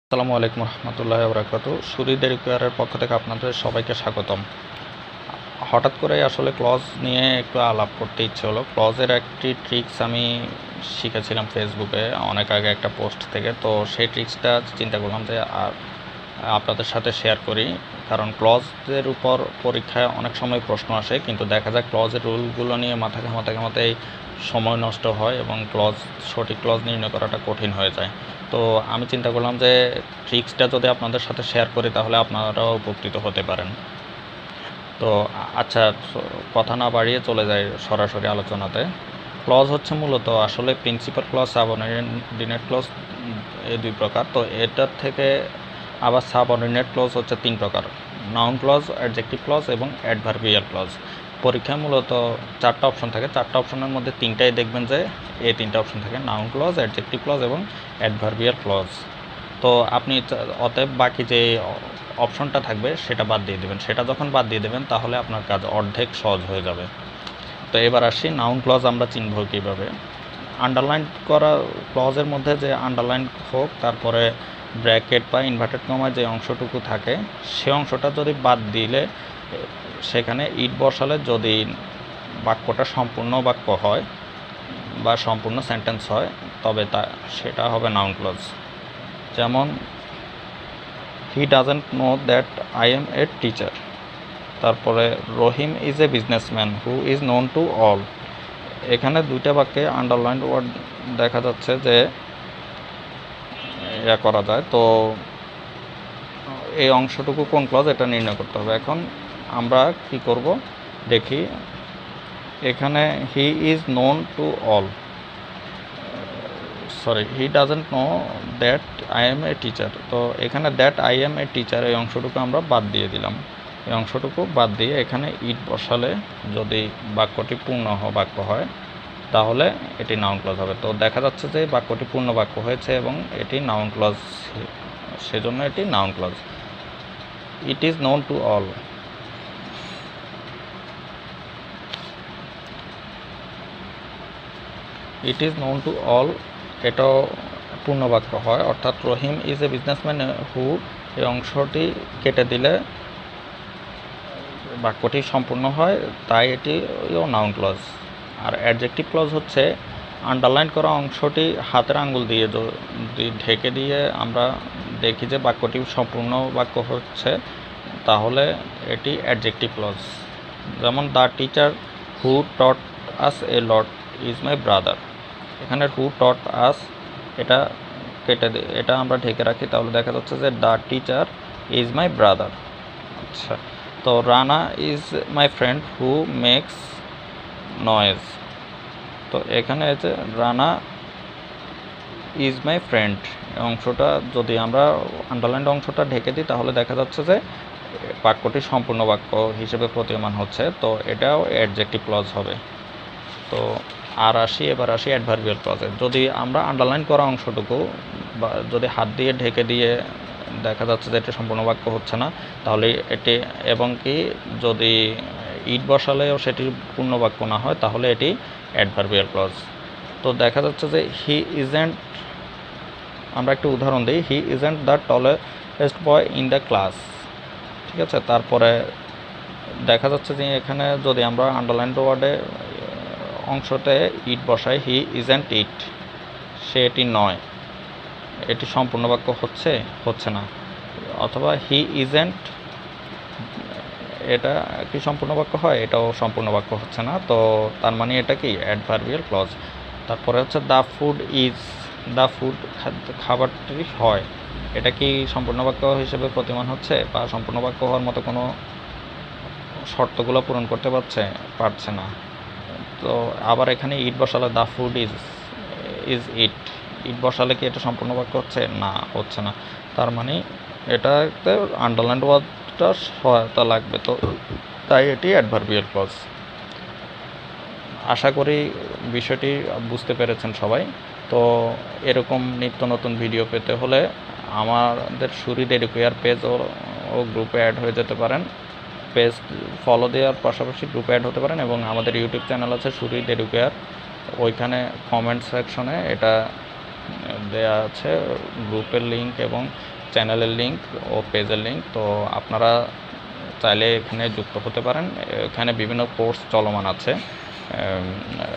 আসসালামু আলাইকুম রহমতুল্লাহ বরকাত। সুরিদ এডুকেয়ারের পক্ষ থেকে আপনাদের সবাইকে স্বাগতম। হঠাৎ করে আসলে ক্লজ নিয়ে একটু আলাপ করতে ইচ্ছে হলো। ক্লজের একটি ট্রিক্স আমি শিখেছিলাম ফেসবুকে অনেক আগে একটা পোস্ট থেকে, তো সেই ট্রিক্সটা চিন্তা করলাম যে আপনাদের সাথে শেয়ার করি। কারণ ক্লজের উপর পরীক্ষায় অনেক সময় প্রশ্ন আসে, কিন্তু দেখা যায় ক্লজের রুলগুলো নিয়ে মাথা ঘামাতে সময় নষ্ট হয় এবং সঠিক ক্লজ নির্ণয় করাটা কঠিন হয়ে যায়। তো আমি চিন্তা করলাম যে ট্রিক্সটা যদি আপনাদের সাথে শেয়ার করি তাহলে আপনারাও উপকৃত হতে পারেন। তো আচ্ছা, কথা না বাড়িয়ে চলে যায় সরাসরি আলোচনাতে। ক্লজ হচ্ছে মূলত আসলে প্রিন্সিপাল ক্লজ, সাবঅর্ডিনেট ক্লজ, এই দুই প্রকার। তো এটার থেকে আবার সাবঅর্ডিনেট ক্লজ হচ্ছে তিন প্রকার: নাউন ক্লজ, অ্যাডজেক্টিভ ক্লজ এবং অ্যাডভার্বিয়াল ক্লজ। পরীক্ষায় মূলত চারটা অপশন থাকে, চারটা অপশনের মধ্যে তিনটাই দেখবেন যে এই তিনটা অপশন থাকে: নাউন ক্লজ, অ্যাডজেক্টিভ ক্লজ এবং অ্যাডভার্বিয়াল ক্লজ। তো আপনি অতএব বাকি যে অপশনটা থাকবে সেটা বাদ দিয়ে দেবেন। সেটা যখন বাদ দিয়ে দেবেন তাহলে আপনার কাজ অর্ধেক সহজ হয়ে যাবে। তো এবার আসি নাউন ক্লজ আমরা চিনব কীভাবে। আন্ডারলাইন করা ক্লজের মধ্যে যে আন্ডারলাইন হোক, তারপরে ব্র্যাকেট বা ইনভার্টেড কমায় যে অংশটুকু থাকে, সে অংশটা যদি বাদ দিলে সেখানে ইট বসালে যদি বাক্যটা সম্পূর্ণ বাক্য হয় বা সম্পূর্ণ সেন্টেন্স হয় তবে সেটা হবে নাউন ক্লজ। যেমন, he doesn't know that I am a teacher. তারপরে, Rahim is a businessman who is known to all. এখানে দুইটা বাক্যে আন্ডারলাইন্ড ওয়ার্ড দেখা যাচ্ছে যে করা যায়। তো এই অংশটুকু কোন ক্লজ এটা নির্ণয় করতে হবে। এখন আমরা কি করব দেখি। এখানে he is known to all, he doesn't know that I am a teacher. তো এখানে that I am a teacher এই অংশটুকু আমরা বাদ দিয়ে দিলাম। এই অংশটুকু বাদ দিয়ে এখানে ইট বসালে যদি বাক্যটি পূর্ণ বাক্য হয় তাহলে এটি নাউন ক্লজ হবে। তো দেখা যাচ্ছে যে বাক্যটি পূর্ণ বাক্য হয়েছে এবং এটি নাউন ক্লজ, সেজন্য এটি noun clause. It is known to all. It is known to all এটাও পূর্ণ বাক্য হয়, অর্থাৎ রহিম ইজ এ বিজনেসম্যান হু এই অংশটি কেটে দিলে বাক্যটি সম্পূর্ণ হয়, তাই এটিও নাউন ক্লজ। আর অ্যাডজেক্টিভ ক্লজ হচ্ছে আন্ডারলাইন করা অংশটি হাতের আঙ্গুল দিয়ে যদি ঢেকে দিয়ে আমরা দেখি যে বাক্যটি সম্পূর্ণ বাক্য হচ্ছে, তাহলে এটি অ্যাডজেক্টিভ ক্লজ। যেমন, the teacher who taught us A lot is my brother. এখানে হু টট আস এটা এটা আমরা ঢেকে রাখি, তাহলে দেখা যাচ্ছে যে the teacher is my brother. আচ্ছা, তো Rana is my friend who makes noise. তো এখানে যে রানা ইজ মাই ফ্রেন্ড অংশটা যদি আমরা আন্ডারলাইন্ড অংশটা ঢেকে দিই তাহলে দেখা যাচ্ছে যে বাক্যটি সম্পূর্ণ বাক্য হিসেবে প্রতীয়মান হচ্ছে। তো এটাও অ্যাডজেক্টিভ ক্লজ হবে। তো এবার আসি অ্যাডভার্বিয়াল ক্লজে। যদি আমরা আন্ডারলাইন করা অংশটুকু বা যদি হাত দিয়ে ঢেকে দিয়ে দেখা যাচ্ছে যে এটি সম্পূর্ণ বাক্য হচ্ছে না, তাহলে এটি এবং কি যদি ইট বসালেও সেটি পূর্ণ বাক্য না হয় তাহলে এটি অ্যাডভার্বিয়াল ক্লজ। তো দেখা যাচ্ছে যে হি ইজেন্ট, আমরা একটু উদাহরণ দিই, he isn't the tallest boy in the class. ঠিক আছে, তারপরে দেখা যাচ্ছে যে এখানে যদি আমরা আন্ডারলাইন্ড ওয়ার্ডে অংশতে ইট বসাই, হি ইজেন্ট ইট, সে এটি নয়, এটি সম্পূর্ণ বাক্য হচ্ছে না। অথবা হি ইজেন্ট, এটা কি সম্পূর্ণ বাক্য হয়? এটাও সম্পূর্ণ বাক্য হচ্ছে না। তো তার মানে এটা কি অ্যাডভার্বিয়াল ক্লজ। তারপরে হচ্ছে the food is, the food খাবারটি হয়, এটা কি সম্পূর্ণ বাক্য হিসেবে প্রতিমান হচ্ছে বা সম্পূর্ণ বাক্য হওয়ার মতো কোনো শর্তগুলো পূরণ করতে পারছে না। তো আবার এখানে ইট বসালে দ্য ফুড ইজ ইট, ইট বসালে কি এটা সম্পূর্ণ বাক্য হচ্ছে না। তার মানে এটাতে আন্ডারলাইন্ড ওয়ার্ডটা সহায়তা লাগবে, তো তাই এটি অ্যাডভার্বিয়াল ক্লজ। আশা করি বিষয়টি বুঝতে পেরেছেন সবাই। তো এরকম নিত্য নতুন ভিডিও পেতে হলে আমাদের সুরিদ এডুকেয়ার পেজ ও গ্রুপে অ্যাড হয়ে যেতে পারেন। পেজ ফলো দেওয়ার পাশাপাশি গ্রুপে অ্যাড হতে পারেন এবং আমাদের ইউটিউব চ্যানেল আছে সুরিদ এডুকেয়ার, ওইখানে কমেন্ট সেকশনে এটা দেয়া আছে গ্রুপের লিঙ্ক এবং চ্যানেলের লিঙ্ক ও পেজের লিঙ্ক। তো আপনারা চাইলে এখানে যুক্ত হতে পারেন। এখানে বিভিন্ন কোর্স চলমান আছে,